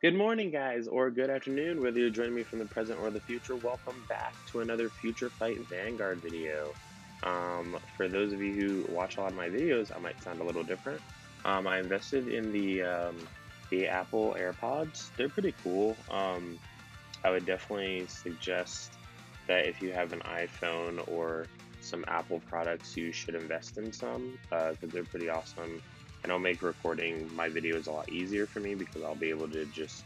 Good morning, guys, or good afternoon, whether you're joining me from the present or the future. Welcome back to another Future Fight Vanguard video. For those of you who watch a lot of my videos, I might sound a little different. I invested in the Apple AirPods. They're pretty cool. I would definitely suggest that if you have an iPhone or some Apple products, you should invest in some because they're pretty awesome. And it'll make recording my videos a lot easier for me because I'll be able to just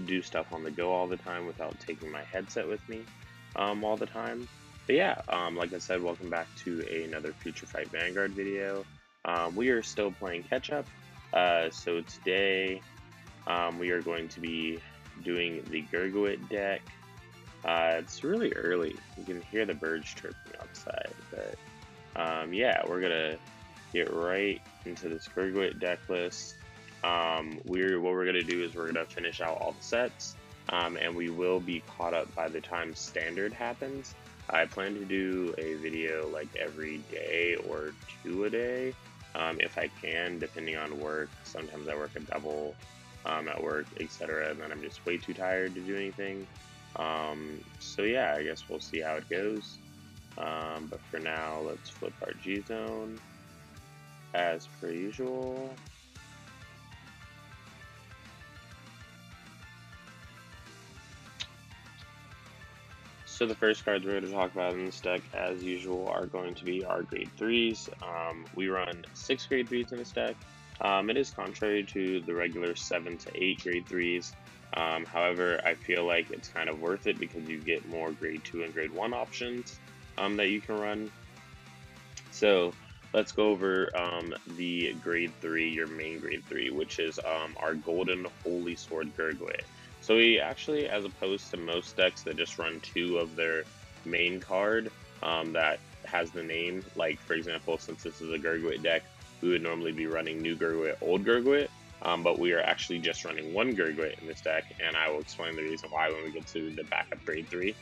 do stuff on the go all the time without taking my headset with me all the time. But yeah, like I said, welcome back to another Future Fight Vanguard video. We are still playing catch up. So today we are going to be doing the Gurguit deck. It's really early. You can hear the birds chirping outside, but yeah, we're gonna get right into this Gurguit deck list. What we're gonna do is we're gonna finish out all the sets, and we will be caught up by the time standard happens. I plan to do a video like every day or two a day, if I can, depending on work. Sometimes I work a double at work, etc., and then I'm just way too tired to do anything. So yeah, I guess we'll see how it goes. But for now, let's flip our G zone as per usual. So the first cards we're going to talk about in this deck, as usual, are going to be our grade 3s. We run 6 grade 3s in this deck. It is contrary to the regular 7 to 8 grade 3s. However, I feel like it's kind of worth it because you get more grade 2 and grade 1 options that you can run. So let's go over the grade 3, your main grade 3, which is our Golden Holy Sword Gurguit. So we actually, as opposed to most decks that just run 2 of their main card that has the name, like for example, since this is a Gurguit deck, we would normally be running New Gurguit, Old Gurguit, but we are actually just running 1 Gurguit in this deck, and I will explain the reason why when we get to the backup grade 3.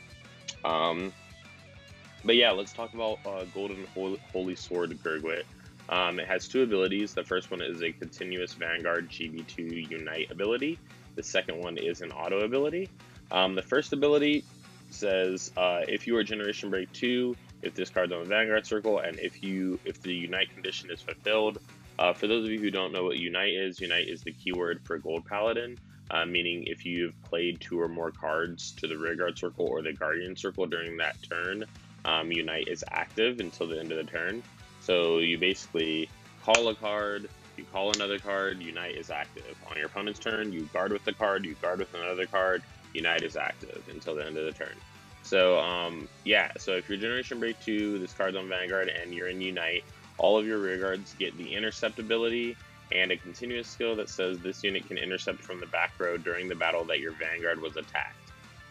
But yeah, let's talk about Golden Holy Sword Gurguit. It has 2 abilities. The first one is a continuous Vanguard GB2 Unite ability. The second one is an auto ability. The first ability says if you are Generation Break 2, if this card's on the Vanguard circle, and if the Unite condition is fulfilled. For those of you who don't know what Unite is the keyword for Gold Paladin. Meaning if you've played 2 or more cards to the Rearguard circle or the Guardian circle during that turn, Unite is active until the end of the turn. So you basically call a card, you call another card, Unite is active. On your opponent's turn, you guard with the card, you guard with another card, Unite is active until the end of the turn. So yeah, so if you're Generation Break 2, this card's on Vanguard, and you're in Unite, all of your rearguards get the Intercept ability and a continuous skill that says this unit can intercept from the back row during the battle that your Vanguard was attacked.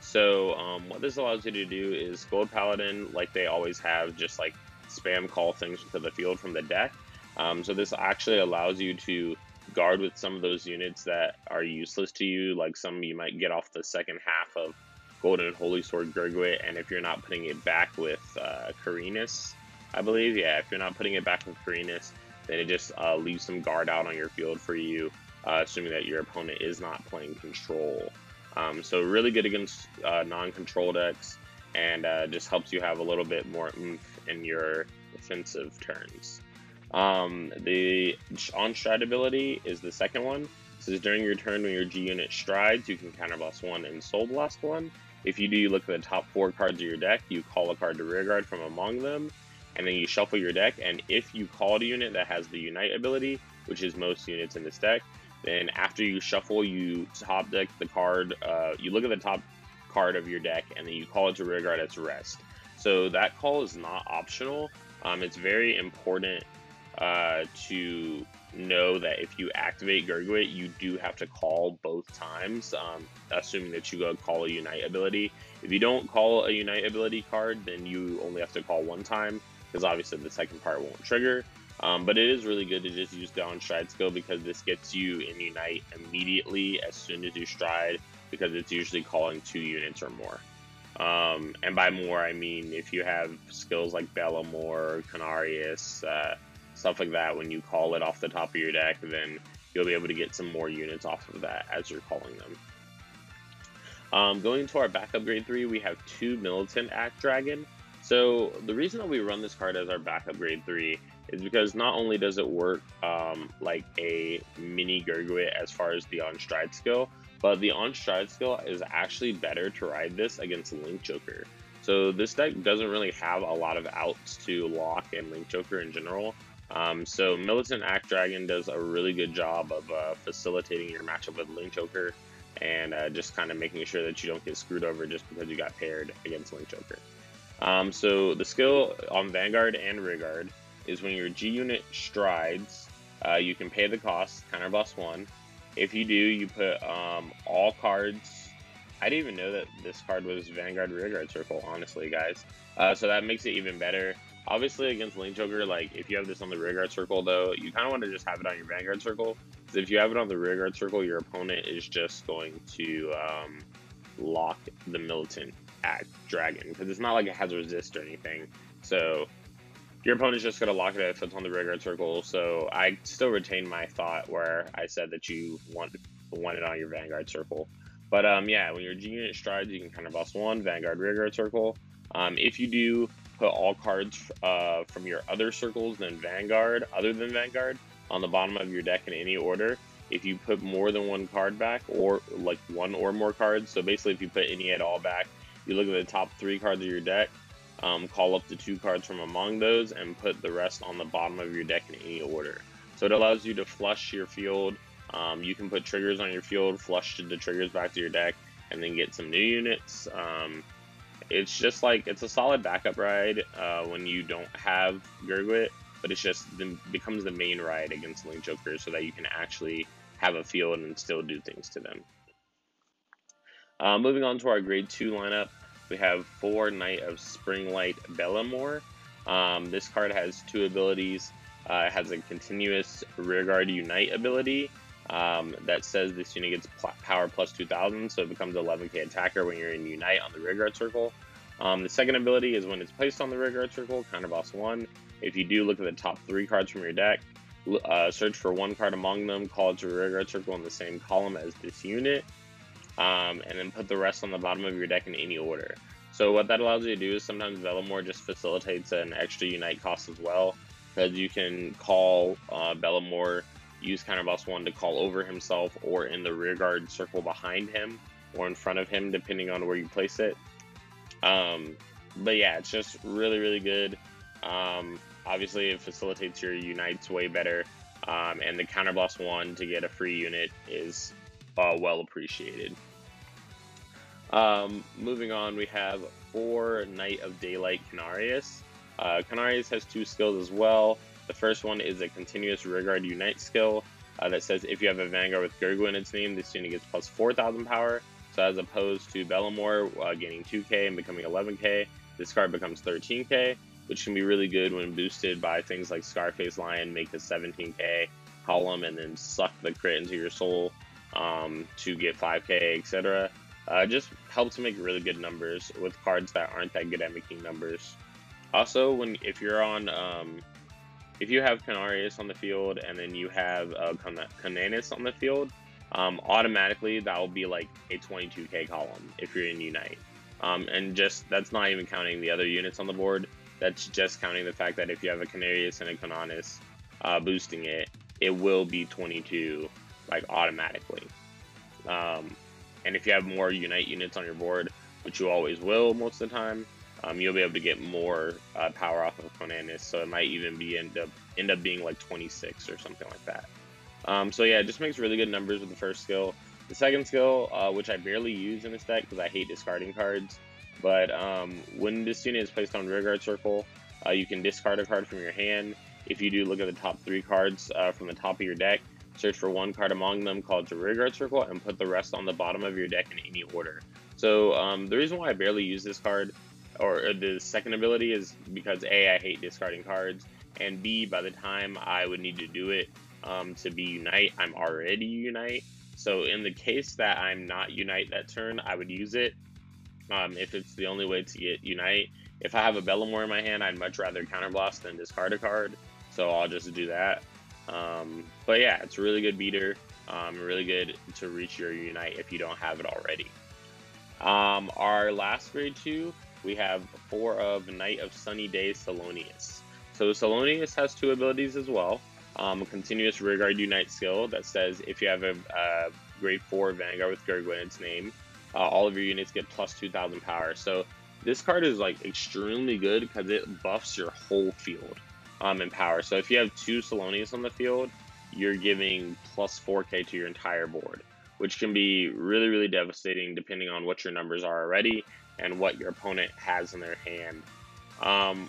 So what this allows you to do is Gold Paladin, like they always have, just like spam call things to the field from the deck. So this actually allows you to guard with some of those units that are useless to you, like some you might get off the second half of Golden Holy Sword Gurguit, and if you're not putting it back with Carinus, I believe, yeah, if you're not putting it back with Carinus, then it just leaves some guard out on your field for you, assuming that your opponent is not playing control. So really good against non-control decks, and just helps you have a little bit more oomph in your defensive turns. The on-stride ability is the second one. It says during your turn when your G unit strides, you can counterblast 1 and soul blast 1. If you do, you look at the top 4 cards of your deck, you call a card to rearguard from among them, and then you shuffle your deck, and if you called a unit that has the Unite ability, which is most units in this deck, then after you shuffle, you top deck the card, you look at the top card of your deck, and then you call it to rearguard as rest. So that call is not optional. It's very important to know that if you activate Gurguit, you do have to call both times, assuming that you go call a Unite ability. If you don't call a Unite ability card, then you only have to call 1 time, because obviously the second part won't trigger. But it is really good to just use the on-stride skill because this gets you in Unite immediately as soon as you stride, because it's usually calling 2 units or more. And by more, I mean if you have skills like Bellamore, Canarius, stuff like that, when you call it off the top of your deck, then you'll be able to get some more units off of that as you're calling them. Going to our backup grade 3, we have 2 Militant Act Dragon. So the reason that we run this card as our backup grade 3 is because not only does it work like a mini Gurguit as far as the on-stride skill, but the on-stride skill is actually better to ride this against Link Joker. So this deck doesn't really have a lot of outs to lock and Link Joker in general. So Militant Act Dragon does a really good job of facilitating your matchup with Link Joker and just kind of making sure that you don't get screwed over just because you got paired against Link Joker. So the skill on Vanguard and Rearguard is when your G unit strides, you can pay the cost, counterblast 1. If you do, you put all cards. I didn't even know that this card was Vanguard Rearguard Circle, honestly, guys. So that makes it even better. Obviously, against Link Joker, like, if you have this on the Rearguard Circle, though, you kind of want to just have it on your Vanguard Circle. Because if you have it on the Rearguard Circle, your opponent is just going to lock the Militant Act Dragon. Because it's not like it has resist or anything. So your opponent's just going to lock it if it's on the Rearguard Circle. So I still retain my thought where I said that you want it on your Vanguard Circle. But yeah, when your G unit strides, you can counterblast 1, Vanguard Rearguard Circle. If you do put all cards from your other circles than Vanguard, other than Vanguard, on the bottom of your deck in any order, if you put more than 1 card back, or like 1 or more cards, so basically if you put any at all back, you look at the top 3 cards of your deck, call up the 2 cards from among those, and put the rest on the bottom of your deck in any order. So it allows you to flush your field. You can put triggers on your field, flush the triggers back to your deck, and then get some new units. It's just like, it's a solid backup ride when you don't have Gurguit, but it's just becomes the main ride against Link Joker so that you can actually have a field and still do things to them. Moving on to our grade 2 lineup, we have 4 Knight of Springlight Bellamore. This card has 2 abilities. It has a continuous Rearguard Unite ability that says this unit gets power plus 2000, so it becomes 11k attacker when you're in Unite on the Rearguard Circle. The second ability is when it's placed on the Rearguard Circle, counterblast 1. If you do, look at the top 3 cards from your deck, search for 1 card among them, call it to Rearguard Circle in the same column as this unit, and then put the rest on the bottom of your deck in any order. So what that allows you to do is sometimes Bellamore just facilitates an extra Unite cost as well, because you can call Bellamore, use counterblast 1 to call over himself or in the Rearguard Circle behind him or in front of him, depending on where you place it. But yeah, it's just really, really good. Obviously, it facilitates your Unites way better, and the counterblast 1 to get a free unit is well appreciated. Moving on, we have 4 Knight of Daylight Canarius. Canarius has 2 skills as well. The first one is a continuous Rearguard Unite skill that says if you have a Vanguard with Gurguit in its name, this unit gets plus 4,000 power. So as opposed to Bellamore gaining 2k and becoming 11k, this card becomes 13k, which can be really good when boosted by things like Scarface Lion, make a 17k column, and then suck the crit into your soul to get 5k, etc. Just helps to make really good numbers with cards that aren't that good at making numbers. Also, if you're on, if you have Canarius on the field and then you have Cananis on the field, automatically that will be like a 22k column if you're in Unite. And just, that's not even counting the other units on the board. That's just counting the fact that if you have a Canarius and a Cananis boosting it, it will be 22 like automatically. And if you have more Unite units on your board, which you always will most of the time, you'll be able to get more power off of Cananis, so it might even be end up being like 26 or something like that. So yeah, it just makes really good numbers with the first skill. The second skill, which I barely use in this deck because I hate discarding cards, but when this unit is placed on Rearguard Circle, you can discard a card from your hand. If you do, look at the top 3 cards from the top of your deck, search for 1 card among them, call it to Rearguard Circle, and put the rest on the bottom of your deck in any order. So the reason why I barely use this card, or the second ability, is because A, I hate discarding cards, and B, by the time I would need to do it to be Unite, I'm already Unite. So in the case that I'm not Unite that turn, I would use it if it's the only way to get Unite. If I have a Bellamore in my hand, I'd much rather Counterblast than discard a card, so I'll just do that. But yeah, it's a really good beater, really good to reach your Unite if you don't have it already. Our last grade 2, we have 4 of Knight of Sunny Day Salonius. So Salonius has 2 abilities as well. A continuous rearguard unite skill that says if you have a grade 4 Vanguard with Gurguit in its name, all of your units get plus 2,000 power. So this card is like extremely good because it buffs your whole field in power. So if you have 2 Salonius on the field, you're giving plus 4k to your entire board, which can be really, really devastating depending on what your numbers are already and what your opponent has in their hand.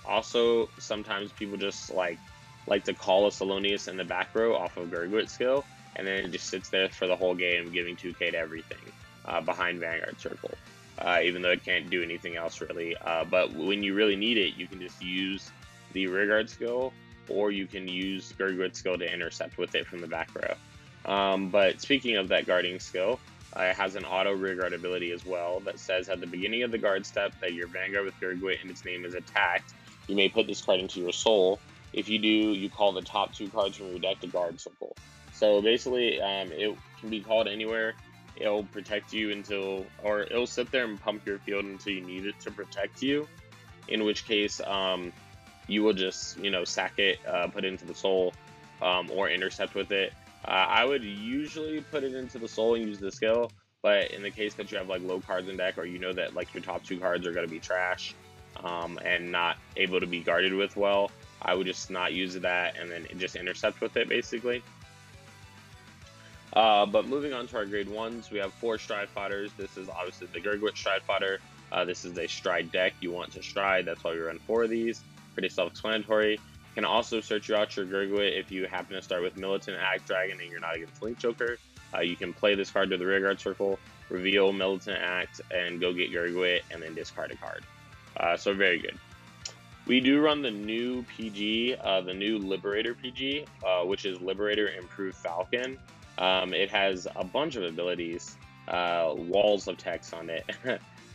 Also, sometimes people just like to call a Salonius in the back row off of Gurguit skill, and then it just sits there for the whole game, giving 2k to everything behind Vanguard circle, even though it can't do anything else really. But when you really need it, you can just use the rearguard skill, or you can use Gurguit skill to intercept with it from the back row. But speaking of that guarding skill, it has an auto rearguard ability as well that says at the beginning of the guard step that your Vanguard with Gurguit and its name is attacked, you may put this card into your soul. If you do, you call the top 2 cards from your deck to guard circle. So basically, it can be called anywhere. It'll protect you until, or it'll sit there and pump your field until you need it to protect you. In which case, you will just, sack it, put it into the soul, or intercept with it. I would usually put it into the soul and use the skill, but in the case that you have like low cards in deck, or you know that like your top 2 cards are going to be trash and not able to be guarded with well, I would just not use that and then just intercept with it basically. But moving on to our grade 1s, we have 4 Stride Fighters. This is obviously the Gurguit Stride Fighter. This is a Stride deck. You want to Stride, that's why we run 4 of these. Pretty self-explanatory. Can also search you out your Gurguit if you happen to start with Militant Act Dragon and you're not against Link Joker. You can play this card to the rearguard circle, reveal Militant Act, and go get Gurguit, and then discard a card. So very good. We do run the new PG, the new Liberator PG, which is Liberator Improved Falcon. It has a bunch of abilities, walls of text on it.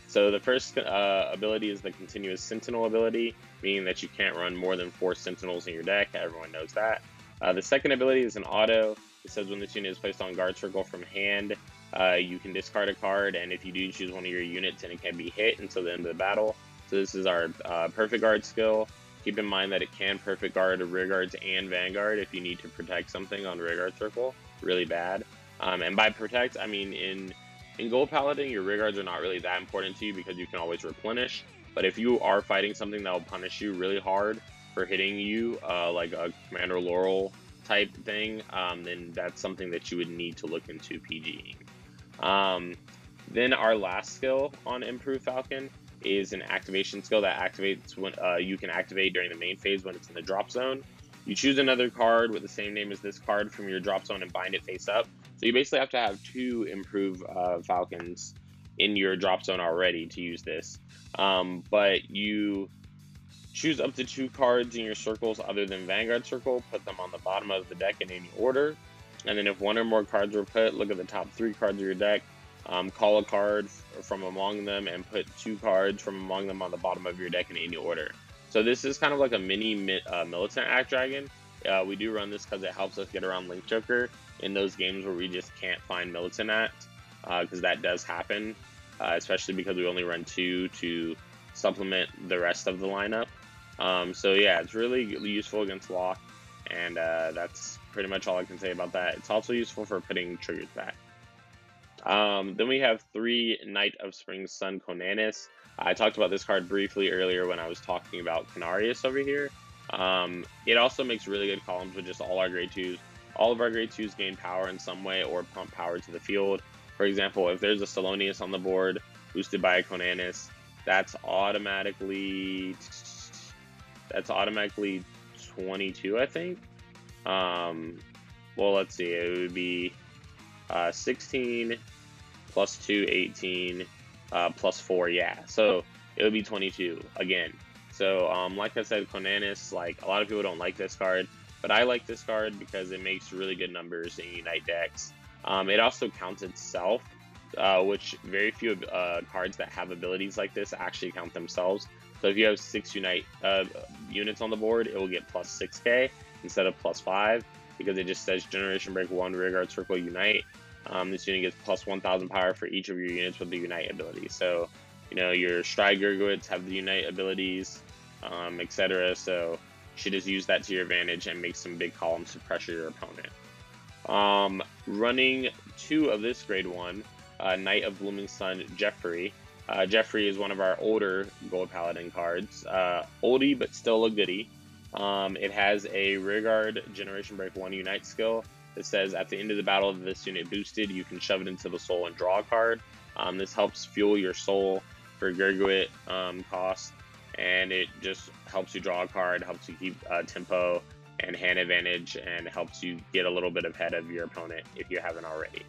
So the first ability is the Continuous Sentinel ability, meaning that you can't run more than 4 Sentinels in your deck. Everyone knows that. The second ability is an auto. It says when this unit is placed on guard circle from hand, you can discard a card, and if you do, choose one of your units, and it can be hit until the end of the battle. So this is our Perfect Guard skill. Keep in mind that it can Perfect Guard rear guards and Vanguard if you need to protect something on rear guard circle really bad. And by protect, I mean in Gold Paladin, your rear guards are not really that important to you because you can always replenish. But if you are fighting something that will punish you really hard for hitting you, like a Commander Laurel type thing, then that's something that you would need to look into PGing. Then our last skill on Improved Falcon is an activation skill that activates when you can activate during the main phase when it's in the drop zone. You choose another card with the same name as this card from your drop zone and bind it face up. So you basically have to have 2 Improved Falcons in your drop zone already to use this. But you choose up to 2 cards in your circles other than Vanguard circle, put them on the bottom of the deck in any order. And then if 1 or more cards were put, look at the top 3 cards of your deck, call a card from among them and put 2 cards from among them on the bottom of your deck in any order. So this is kind of like a mini Militant Act Dragon. We do run this because it helps us get around Link Joker in those games where we just can't find Militant Act, because that does happen, especially because we only run 2 to supplement the rest of the lineup. So yeah, it's really useful against lock, and that's pretty much all I can say about that. It's also useful for putting triggers back. Then we have 3 Knight of Spring Sun Conanis. I talked about this card briefly earlier when I was talking about Canarius over here. It also makes really good columns with just all our grade 2s. All of our grade 2s gain power in some way or pump power to the field. For example, if there's a Salonius on the board boosted by a Conanis, that's automatically 22, I think. Well, let's see, it would be 16 plus 2, 18, plus 4, yeah. So it would be 22 again. So like I said, Conanis, like a lot of people don't like this card, but I like this card because it makes really good numbers in Unite decks. It also counts itself, which very few cards that have abilities like this actually count themselves. So if you have 6 Unite units on the board, it will get plus 6k instead of plus 5, because it just says Generation Break 1 Rearguard Circle Unite. This unit gets plus 1,000 power for each of your units with the Unite ability. So, your Stride Gurguits have the Unite abilities, etc. So, you should just use that to your advantage and make some big columns to pressure your opponent. Running 2 of this grade 1, Knight of Blooming Sun Jeffrey. Jeffrey is one of our older Gold Paladin cards. Oldie, but still a goodie. It has a Rearguard Generation Break 1 Unite skill that says at the end of the battle of this unit boosted, you can shove it into the soul and draw a card. This helps fuel your soul for Gurguit cost, and it just helps you draw a card, helps you keep tempo and hand advantage, and helps you get a little bit ahead of your opponent if you haven't already.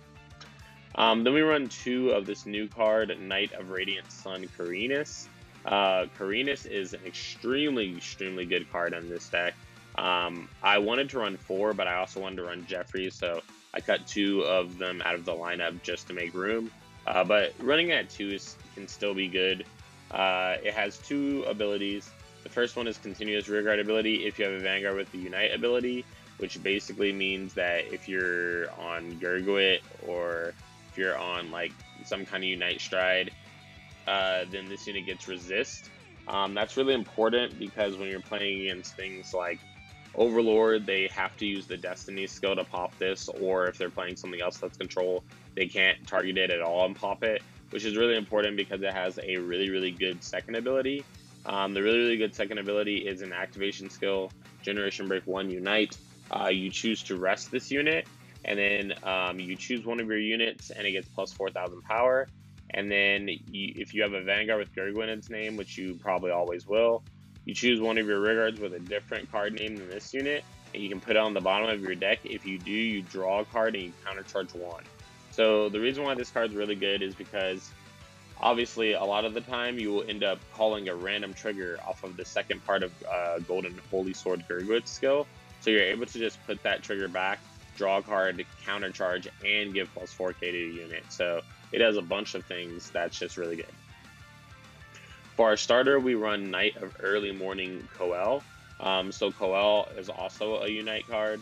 Then we run 2 of this new card, Knight of Radiant Sun Carinus. Carinus is an extremely good card on this deck. I wanted to run 4, but I also wanted to run Jeffrey, so I cut 2 of them out of the lineup just to make room. But running at 2 can still be good. It has 2 abilities. The first one is continuous rearguard ability if you have a Vanguard with the Unite ability, which basically means that if you're on Gurguit or if you're on like some kind of Unite Stride, then this unit gets resist. That's really important because when you're playing against things like Overlord, they have to use the Destiny skill to pop this, or if they're playing something else that's control, they can't target it at all and pop it, which is really important because it has a really good second ability. The really good second ability is an activation skill, Generation Break 1 Unite. You choose to rest this unit, and then you choose one of your units, and it gets plus 4,000 power. And then if you have a Vanguard with Gurguit in its name, which you probably always will, you choose one of your rearguards with a different card name than this unit, and you can put it on the bottom of your deck. If you do, you draw a card and you countercharge 1. So the reason why this card's really good is because obviously a lot of the time you will end up calling a random trigger off of the second part of Golden Holy Sword Gurguit's skill. So you're able to just put that trigger back, draw a card, countercharge, and give plus 4k to the unit. So it does a bunch of things that's just really good. For our starter, we run Knight of Early Morning Coel. So Coel is also a Unite card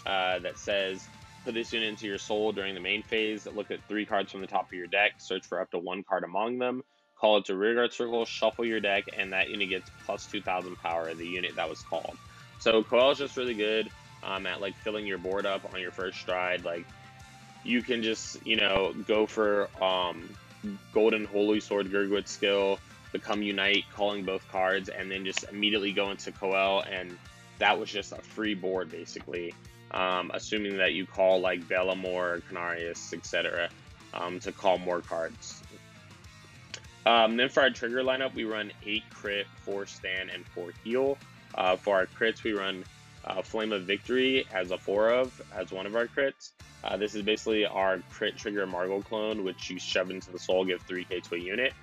that says, put this unit into your soul during the main phase, look at 3 cards from the top of your deck, search for up to 1 card among them, call it to rearguard circle, shuffle your deck, and that unit gets plus 2,000 power, the unit that was called. So Coel is just really good at like filling your board up on your first stride. Like you can just, go for Golden Holy Sword Gurguit skill, become Unite, calling both cards, and then just immediately go into Coel, and that was just a free board basically. Assuming that you call like Bellamore, Canarius, etc. To call more cards. Then for our trigger lineup, we run 8 crit, 4 stand, and 4 heal. For our crits, we run Flame of Victory as a 4 of, as one of our crits. This is basically our crit trigger Margot clone, which you shove into the soul, give 3k to a unit.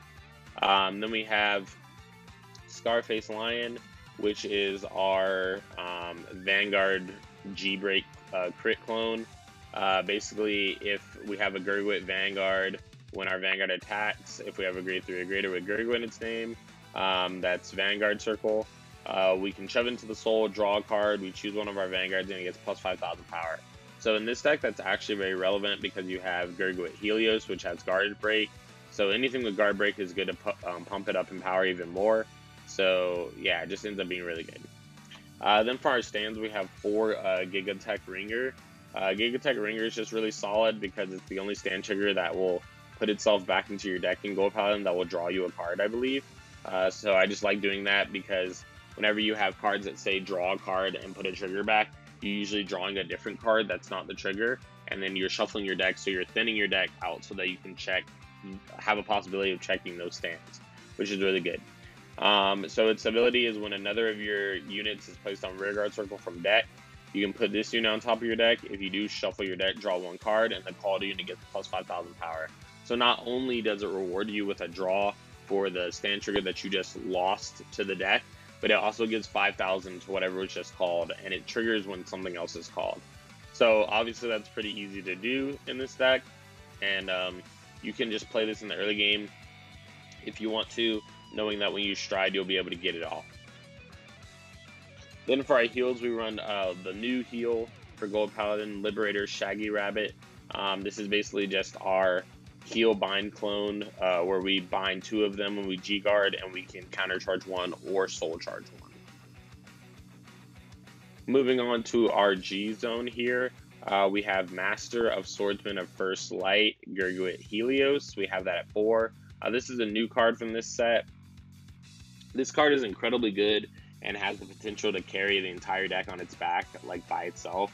Then we have Scarface Lion, which is our Vanguard G-Break crit clone. Basically, if we have a Gurguit Vanguard, when our Vanguard attacks, if we have a grade 3 or greater with Gurguit in its name, that's Vanguard Circle. We can shove into the soul, draw a card, we choose one of our Vanguards, and it gets plus 5,000 power. So in this deck, that's actually very relevant because you have Gurguit Helios, which has Guard Break. So anything with Guard Break is good to pump it up in power even more. So yeah, it just ends up being really good. Then for our stands, we have 4 Gigatech Ringer. Gigatech Ringer is just really solid because it's the only stand trigger that will put itself back into your deck in Gold Paladin that will draw you a card, I believe. So I just like doing that because whenever you have cards that say draw a card and put a trigger back, you're usually drawing a different card that's not the trigger, and then you're shuffling your deck, so you're thinning your deck out so that you can have a possibility of checking those stands, which is really good. So its ability is when another of your units is placed on rearguard circle from deck, you can put this unit on top of your deck. If you do, shuffle your deck, draw 1 card, and the called unit gets plus 5,000 power. So not only does it reward you with a draw for the stand trigger that you just lost to the deck, but it also gives 5,000 to whatever was just called, and it triggers when something else is called. So obviously that's pretty easy to do in this deck, and you can just play this in the early game if you want to, knowing that when you stride, you'll be able to get it off. Then for our heals, we run the new heal for Gold Paladin, Liberator Shaggy Rabbit. This is basically just our heal bind clone, where we bind 2 of them when we G-guard, and we can counter charge 1 or soul charge 1. Moving on to our G zone here, we have Master of Swordsman of First Light, Gurguit Helios. We have that at 4. This is a new card from this set. This card is incredibly good and has the potential to carry the entire deck on its back, like by itself.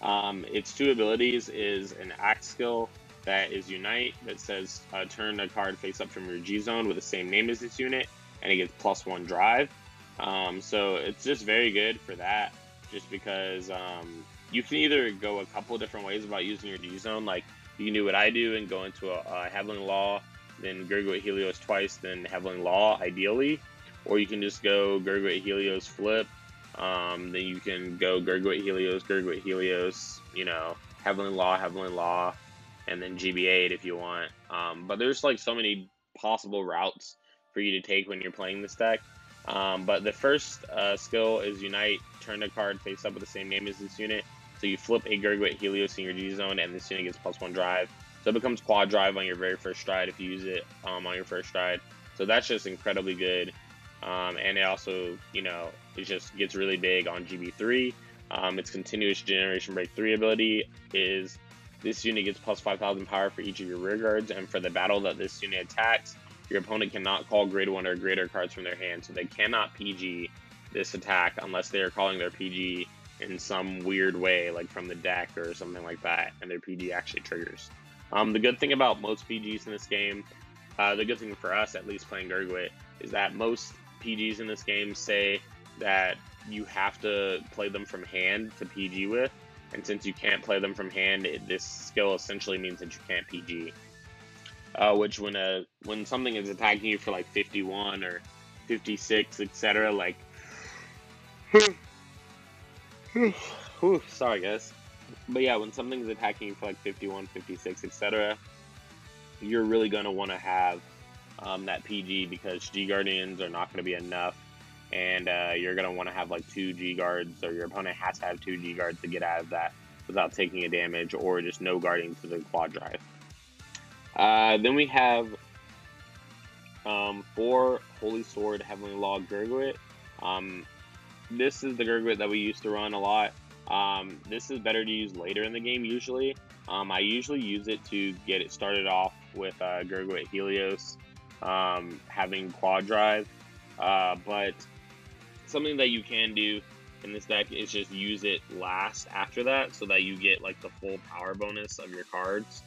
Its 2 abilities is an axe skill that is Unite, that says turn a card face up from your G zone with the same name as this unit, and it gets +1 drive. So it's just very good for that, just because you can either go a couple different ways about using your G zone. Like, you can do what I do and go into a Heavenly Law, then Gurguit Helios twice, then Heavenly Law ideally. Or you can just go Gurguit Helios flip. Then you can go Gurguit Helios, you know, Heavenly Law, and then GB8 if you want. But there's like so many possible routes for you to take when you're playing this deck. But the first skill is Unite, turn a card face up with the same name as this unit. So you flip a Gurguit Helios in your G zone, and this unit gets +1 drive. So it becomes quad drive on your very first stride if you use it on your first stride. So that's just incredibly good. And it also, you know, it just gets really big on GB3. Its continuous generation break 3 ability is this unit gets +5,000 power for each of your rear guards, and for the battle that this unit attacks, your opponent cannot call grade 1 or greater cards from their hand, so they cannot PG this attack unless they are calling their PG in some weird way, like from the deck or something like that, and their PG actually triggers. The good thing about most PGs in this game, the good thing for us, at least playing Gurguit, is that most PGs in this game say that you have to play them from hand to PG with, and since you can't play them from hand, this skill essentially means that you can't PG. Which when something is attacking you for like 51 or 56, etc., like, sorry guys, but yeah, when something's attacking you for like 51, 56, etc., you're really gonna want to have that PG, because G Guardians are not going to be enough, and you're going to want to have like 2 G Guards, or your opponent has to have 2 G Guards to get out of that without taking a damage, or just no guarding to the quad drive. Then we have 4 Holy Sword Heavenly Law Gurguit. This is the Gurguit that we used to run a lot. This is better to use later in the game usually. I usually use it to get it started off with Gurguit Helios having quad drive, but something that you can do in this deck is just use it last after that, so that you get like the full power bonus of your cards.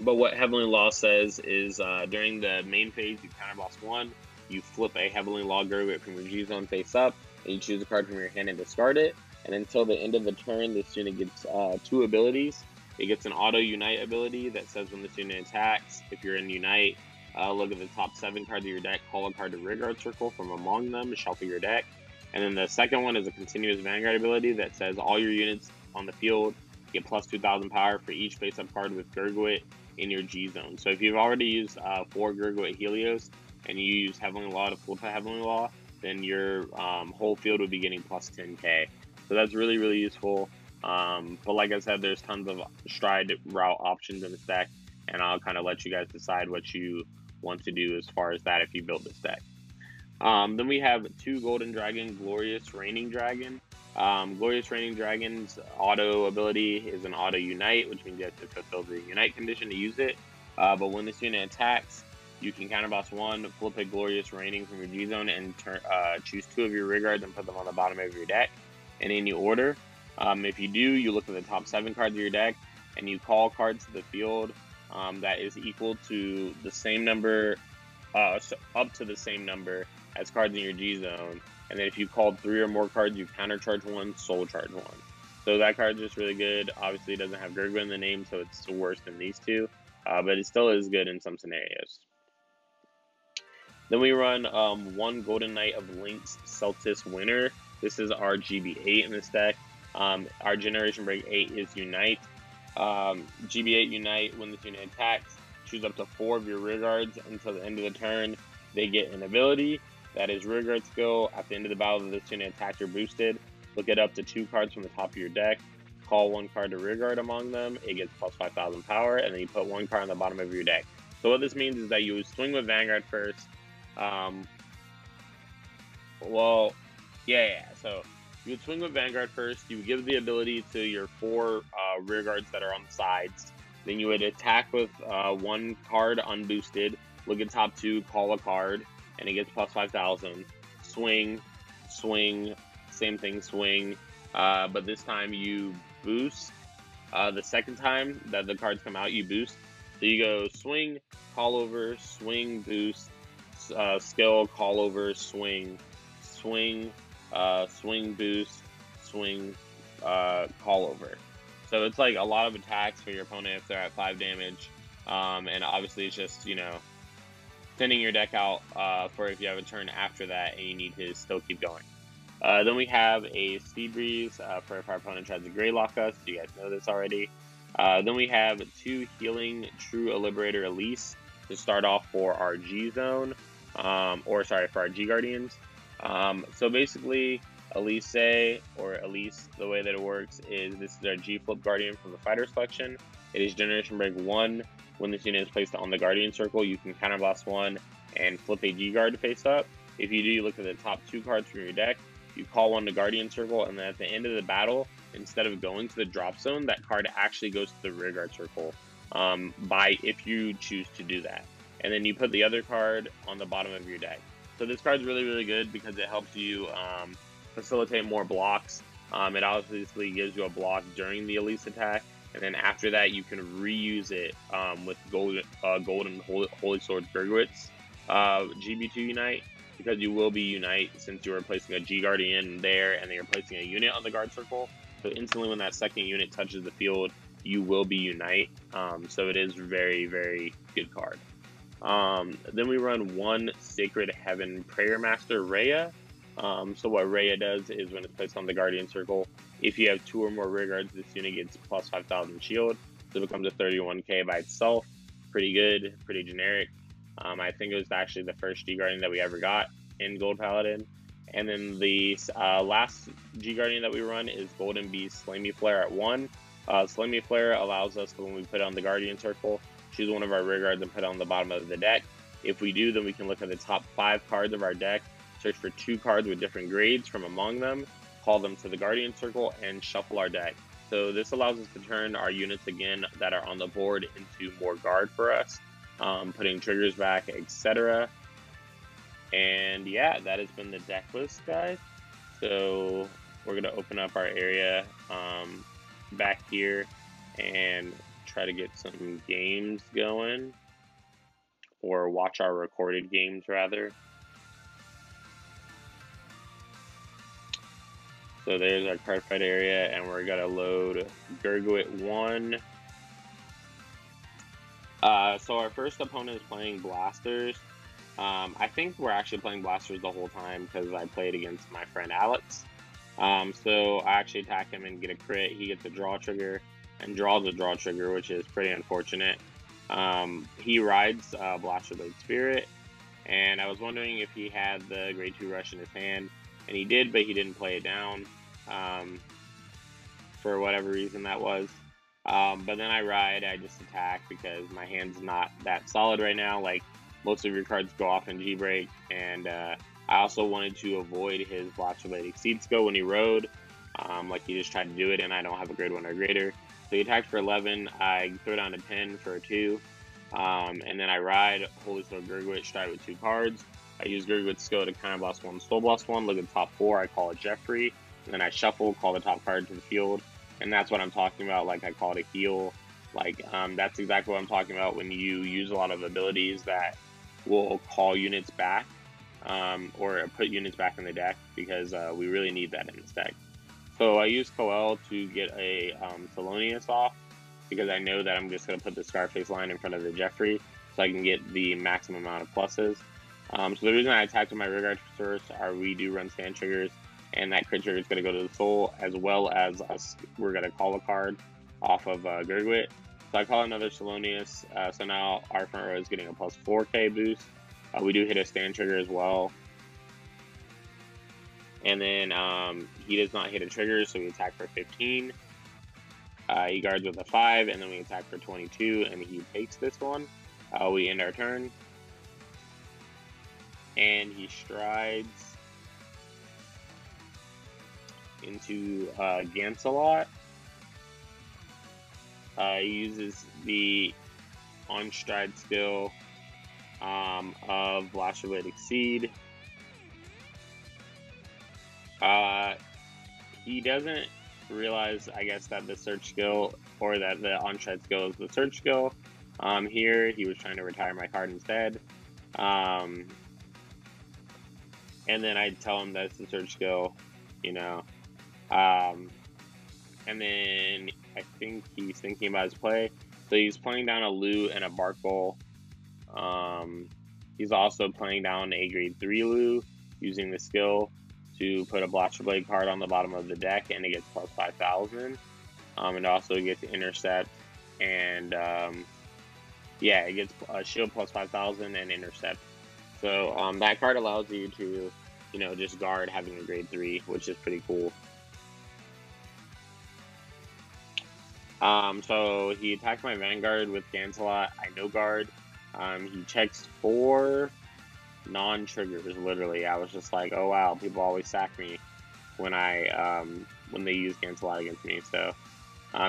But what Heavenly Law says is during the main phase, you counter boss 1, you flip a Heavenly Law Gurguit from your G zone face up, and you choose a card from your hand and discard it. And until the end of the turn, this unit gets 2 abilities. It gets an auto Unite ability that says when this unit attacks, if you're in Unite, look at the top 7 cards of your deck, call a card to rear guard circle from among them, shuffle your deck. And then the second one is a continuous Vanguard ability that says all your units on the field get +2,000 power for each face-up card with Gurguit in your G zone. So if you've already used 4 Gurguit Helios and you use Heavenly Law to flip a Heavenly Law, then your whole field would be getting +10k. So that's really, really useful. But like I said, there's tons of stride route options in this deck, and I'll kind of let you guys decide what you want to do as far as that if you build this deck. Then we have 2 Golden Dragon, Glorious Reigning Dragon. Glorious Reigning Dragon's auto ability is an auto Unite, which means you have to fulfill the Unite condition to use it. But when this unit attacks, you can counter boss 1, flip a Glorious Reigning from your G zone, and choose 2 of your rear guards and put them on the bottom of your deck in any order. If you do, you look at the top 7 cards of your deck, and you call cards to the field that is equal to the same number, so up to the same number as cards in your G zone. And then if you called 3 or more cards, you counter charge 1, soul charge 1. So that card's just really good. Obviously, it doesn't have Gurguit in the name, so it's worse than these 2, but it still is good in some scenarios. Then we run 1 Golden Knight of Link's Celtis Winner. This is our GB8 in this deck. Our Generation Break 8 is Unite. GB8 Unite, when this unit attacks, choose up to 4 of your rear guards until the end of the turn. They get an ability that is rear guard skill. At the end of the battle, this unit attacks or boosted. Look at up to 2 cards from the top of your deck. call one card to rearguard among them, it gets plus 5,000 power, and then you put one card on the bottom of your deck. So what this means is that you would swing with Vanguard first. So you would swing with Vanguard first. You would give the ability to your 4 rear guards that are on the sides. Then you would attack with one card unboosted. Look at top 2, call a card, and it gets plus 5,000. Swing, swing, same thing, swing. But this time you boost. The second time that the cards come out, you boost. So you go swing, call over, swing, boost, skill, call over, swing, swing, swing, boost, swing, call over. So it's like a lot of attacks for your opponent if they're at 5 damage. And obviously it's just, you know, thinning your deck out for if you have a turn after that and you need to still keep going. Then we have a Sea Breeze for if our opponent tries to Greylock us. You guys know this already. Then we have 2 Healing True Liberator Elise to start off for our G Zone, for our G Guardians. So basically, Elise, the way that it works is this is our G Flip Guardian from the Fighter selection. It is Generation Break 1. When this unit is placed on the Guardian Circle, you can counterblast 1 and flip a G Guard face up. If you do, you look at the top 2 cards from your deck, you call one to Guardian Circle, and then at the end of the battle, instead of going to the drop zone, that card actually goes to the Rearguard Circle if you choose to do that. And then you put the other card on the bottom of your deck. So this card's really, really good because it helps you facilitate more blocks. It obviously gives you a block during the Elise attack, and then after that, you can reuse it with Golden Holy Sword Gurguit's G-BT Unite, because you will be Unite since you are placing a G Guardian there and then you're placing a unit on the guard circle. So instantly when that second unit touches the field, you will be Unite. So it is very, very good card. Then we run 1 Sacred Heaven Prayer Master Rhea. So what Rhea does is when it's placed on the Guardian Circle, if you have 2 or more rear guards, this unit gets plus 5,000 shield. So it becomes a 31k by itself. Pretty good, pretty generic. I think it was actually the first G Guardian that we ever got in Gold Paladin. And then the last G Guardian that we run is Golden Beast Slamy Flare at 1. Slamy Flare allows us to, when we put it on the Guardian Circle, choose one of our rear guards and put it on the bottom of the deck. If we do, then we can look at the top 5 cards of our deck, search for 2 cards with different grades from among them, call them to the Guardian Circle, and shuffle our deck. So this allows us to turn our units again that are on the board into more guard for us, putting triggers back, etc. And yeah, that has been the deck list, guys. So we're gonna open up our area back here and try to get some games going, or watch our recorded games rather. So there's our Cardfight area, and we're gonna load Gurguit 1. So our first opponent is playing Blasters. I think we're actually playing Blasters the whole time because I played against my friend Alex. So I actually attack him and get a crit. He gets a draw trigger and draws a draw trigger, which is pretty unfortunate. He rides Blaster Blade Spirit, and I was wondering if he had the Grade 2 Rush in his hand, and he did, but he didn't play it down for whatever reason that was. But then I just attack because my hand's not that solid right now. Like, most of your cards go off in G-Break, and I also wanted to avoid his Blaster Blade Exceed skill when he rode. Like, he just tried to do it, and I don't have a grade 1 or greater. So he attacked for 11, I throw down to 10 for a 2, and then I ride Holy Sword Gurguit, stride with 2 cards. I use Gurguit's skill to counterblast 1, soul blast 1, look at the top 4, I call it Jeffrey, and then I shuffle, call the top card to the field, and that's what I'm talking about, like I call it a heal. Like, that's exactly what I'm talking about when you use a lot of abilities that will call units back, or put units back in the deck, because we really need that in this deck. So I use Coel to get a Thelonious off, because I know that I'm just going to put the Scarface line in front of the Jeffrey, so I can get the maximum amount of pluses. So the reason I attacked with my rearguard first are we do run stand triggers, and that crit trigger is going to go to the soul, as well as we're going to call a card off of Gurguit. So I call another Thelonious, so now our front row is getting a plus 4k boost. We do hit a stand trigger as well. And then he does not hit a trigger, so we attack for 15. He guards with a 5, and then we attack for 22, and he takes this one. We end our turn. And he strides into Gansalot. He uses the on-stride skill of Blaster Blade Exceed. He doesn't realize, I guess, that the search skill, or that the on-stride skill is the search skill. Here, he was trying to retire my card instead. And then I tell him that's the search skill, you know. And then I think he's thinking about his play. So he's playing down a Lou and a Bark Bowl. He's also playing down a grade 3 Lou, using the skill to put a Blaster Blade card on the bottom of the deck, and it gets plus 5,000. It also gets intercept, and yeah, it gets a shield plus 5,000 and intercept. So that card allows you to, you know, just guard having a grade 3, which is pretty cool. So he attacked my Vanguard with Gansalot. I no guard. He checks 4 non-triggers, literally. I was just like, oh wow, people always sack me when when they use Gansalot against me. So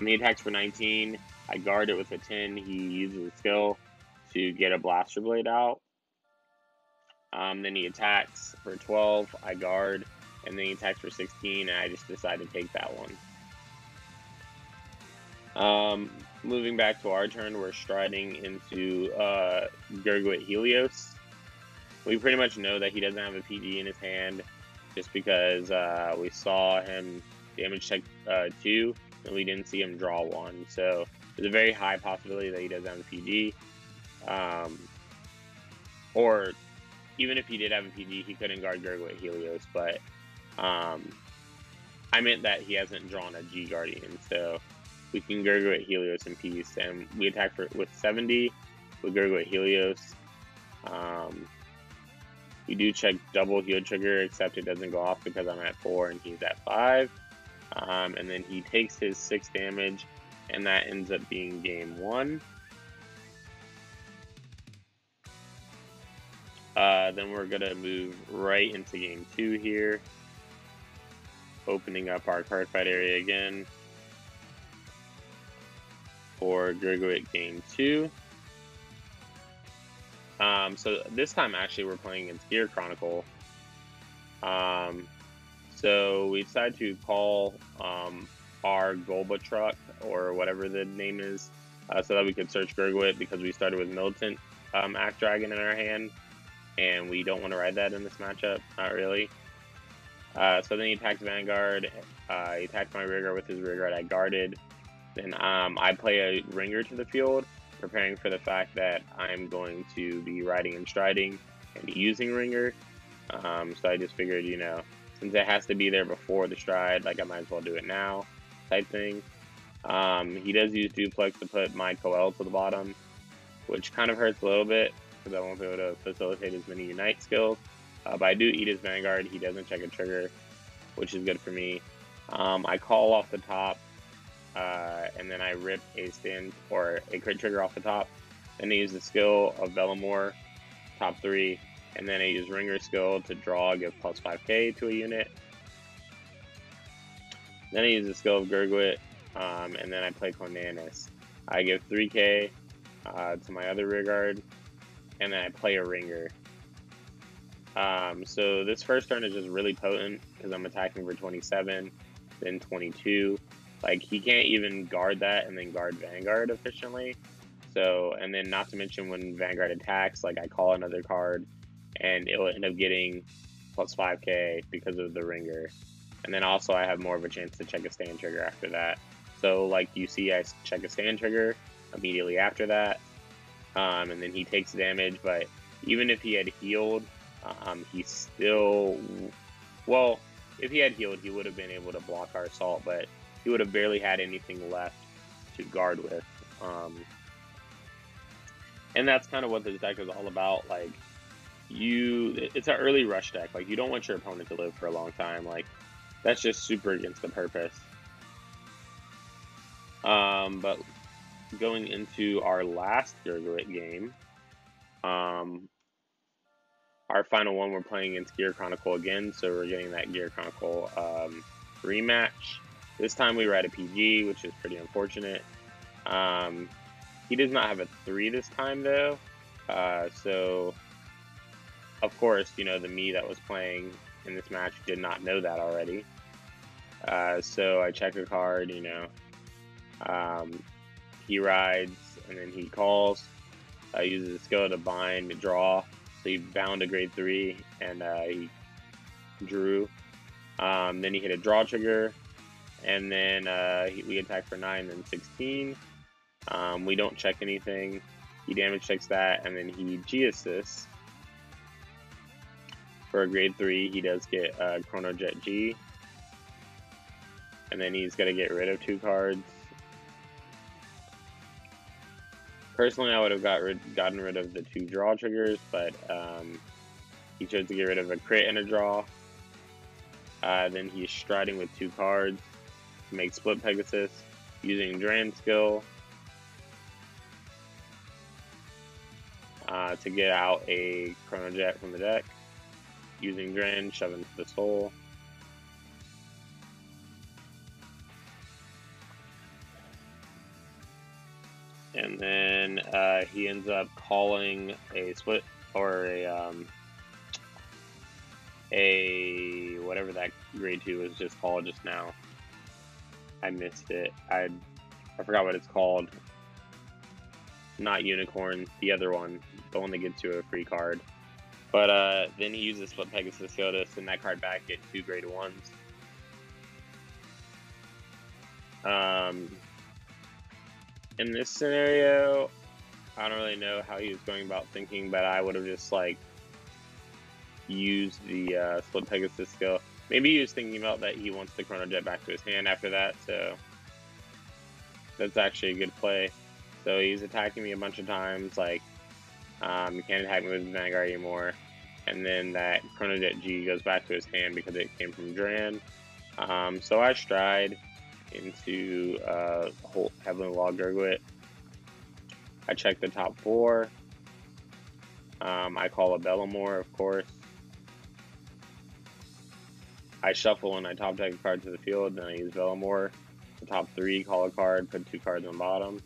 he attacks for 19. I guard it with a 10. He uses a skill to get a Blaster Blade out. Then he attacks for 12. I guard, and then he attacks for 16, and I just decided to take that one. Moving back to our turn, we're striding into Gurguit Helios. We pretty much know that he doesn't have a PG in his hand, just because we saw him damage check 2, and we didn't see him draw 1. So there's a very high possibility that he doesn't have a PG. Or even if he did have a PG, he couldn't guard Gurguit Helios. But I meant that he hasn't drawn a G Guardian, so we can Gurguit Helios in peace. And we attack with 70 with Gurguit Helios. We do check double heal trigger, except it doesn't go off because I'm at 4 and he's at 5. And then he takes his 6 damage, and that ends up being game 1. Then we're going to move right into game 2 here. Opening up our Cardfight area again for Gurguit game 2. So this time, actually, we're playing against Gear Chronicle. So we decided to call our Golba truck, or whatever the name is, so that we could search Gurguit, because we started with Militant Act Dragon in our hand, and we don't want to ride that in this matchup, not really. So then he attacked Vanguard. He attacked my Rearguard with his Rearguard. I guarded. Then I play a Ringer to the field, preparing for the fact that I'm going to be riding and striding and using Ringer. So I just figured, you know, since it has to be there before the stride, like, I might as well do it now, type thing. He does use Duplex to put my Coel to the bottom, which kind of hurts a little bit, because I won't be able to facilitate as many Unite skills. But I do eat his Vanguard. He doesn't check a trigger, which is good for me. I call off the top, and then I rip a stand or a crit trigger off the top. Then I use the skill of Velamore, top 3, and then I use Ringer skill to draw, give plus 5k to a unit. Then I use the skill of Gurguit, and then I play Cornanus. I give 3k to my other Rearguard, and then I play a Ringer. So this first turn is just really potent, because I'm attacking for 27, then 22. Like, he can't even guard that and then guard Vanguard efficiently. So, and then not to mention when Vanguard attacks, like, I call another card, and it will end up getting plus 5k because of the Ringer. And then also I have more of a chance to check a stand trigger after that. So, like, you see, I check a stand trigger immediately after that, and then he takes damage. But even if he had healed, he still, well, if he had healed, he would have been able to block our assault, but he would have barely had anything left to guard with. And that's kind of what this deck is all about. Like, it's an early rush deck. Like, you don't want your opponent to live for a long time. Like, that's just super against the purpose. But going into our last Gurguit game, our final one, we're playing against Gear Chronicle again, so we're getting that Gear Chronicle rematch. This time we ride a PG, which is pretty unfortunate. He does not have a 3 this time, though. So, of course, you know, the me that was playing in this match did not know that already. So I check a card, you know. He rides, and then he calls. Uses a skill to bind, draw. So he bound a grade 3, and he drew. Then he hit a draw trigger, and then we attack for 9, then 16. We don't check anything. He damage checks that, and then he G-assists. For a grade 3, he does get Chrono Jet G. And then he's going to get rid of 2 cards. Personally, I would have gotten rid of the 2 draw triggers, but he chose to get rid of a crit and a draw. Then he's striding with 2 cards to make Split Pegasus, using Drain skill to get out a Chrono Jet from the deck, using Drain, shove into the soul. And then he ends up calling a split, or a whatever that grade 2 was just called just now. I missed it. I forgot what it's called. Not Unicorn, the other one, the one that gets you a free card. But then he uses Split Pegasus skill to send that card back, get 2 grade 1s. In this scenario, I don't really know how he was going about thinking, but I would have just like used the Split Pegasus skill. Maybe he was thinking about that he wants the Chrono Jet back to his hand after that, so that's actually a good play. So he's attacking me a bunch of times, like he can't attack me with Vanguard anymore, and then that Chrono Jet G goes back to his hand because it came from Dran. So I stride into Heavenly Law Gurguit. I check the top 4. I call a Bellamore, of course. I shuffle and I top deck a card to the field, then I use Bellamore. The top 3, call a card, put 2 cards on the bottom.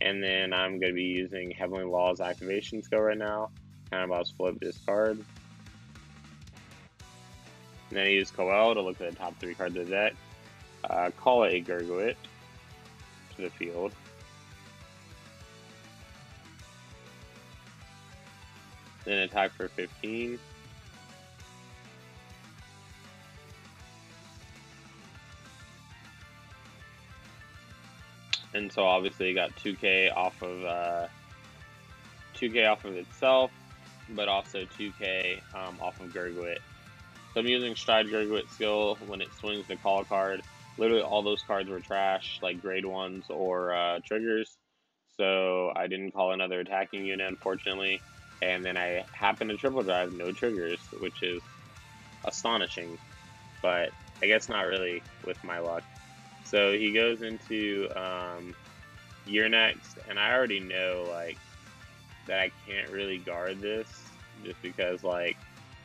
And then I'm going to be using Heavenly Law's activation skill right now. Kind of about to flip this card. And then I use Coel to look at the top 3 cards of the deck. Call a Gurguit to the field. Then attack for 15. And so obviously it got 2k off of 2k off of itself, but also 2k off of Gurguit. So I'm using Stride Gurguit skill when it swings the call card. Literally all those cards were trash, like grade 1s or triggers. So I didn't call another attacking unit, unfortunately. And then I happened to triple drive, no triggers, which is astonishing. But I guess not really with my luck. So he goes into Year Next, and I already know like that I can't really guard this just because like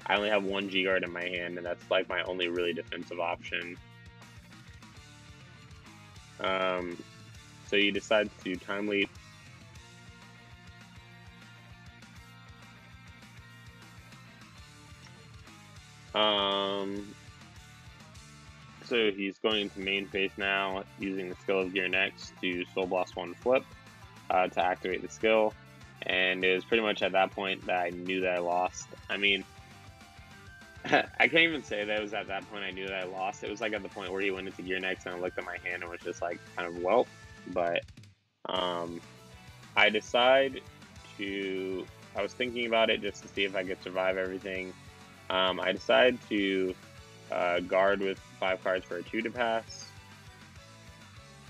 I only have 1 G-Guard in my hand, and that's like my only really defensive option. So he decides to time leap. So he's going into main phase now, using the skill of Gear Next to Soul Blast 1 flip to activate the skill. And it was pretty much at that point that I knew that I lost. I mean, I can't even say that it was at that point I knew that I lost. It was like at the point where he went into Gear Next and I looked at my hand and was just like kind of well. But I decide to, I was thinking about it just to see if I could survive everything. I decide to guard with 5 cards for a 2 to pass,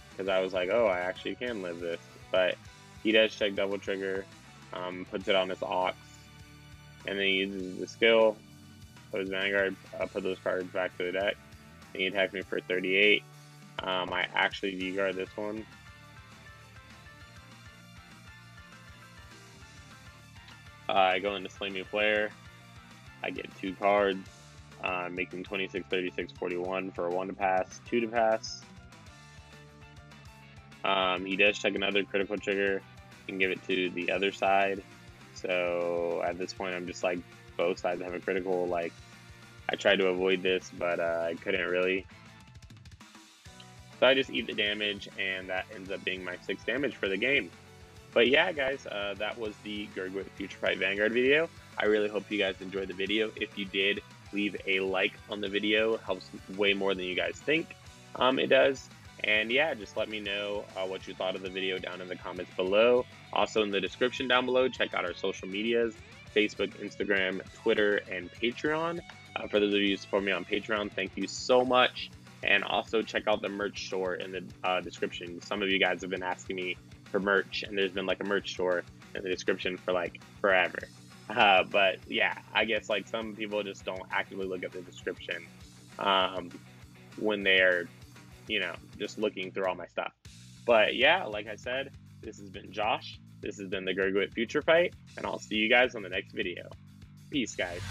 because I was like, oh, I actually can live this. But he does check double trigger, puts it on his Ox, and then he uses the skill Those Vanguard, put those cards back to the deck. And he attacked me for 38. I actually V-guard this one. I go into Flaming Flare. I get 2 cards, making 26, 36, 41 for a 1 to pass, 2 to pass. He does check another critical trigger and give it to the other side. So at this point, I'm just like, both sides have a critical. Like, I tried to avoid this, but I couldn't really. So I just eat the damage, and that ends up being my 6 damage for the game. But yeah, guys, that was the Gurguit FutureFight Vanguard video. I really hope you guys enjoyed the video. If you did, leave a like on the video. It helps way more than you guys think it does. And yeah, just let me know what you thought of the video down in the comments below. Also in the description down below, check out our social medias, Facebook, Instagram, Twitter, and Patreon. For those of you who support me on Patreon, thank you so much. And also check out the merch store in the description. Some of you guys have been asking me for merch, and there's been like a merch store in the description for like forever. But yeah, I guess like some people just don't actively look at the description when they're, you know, just looking through all my stuff. But yeah, like I said, this has been Josh. This has been the Gurguit FutureFight, and I'll see you guys on the next video. Peace, guys.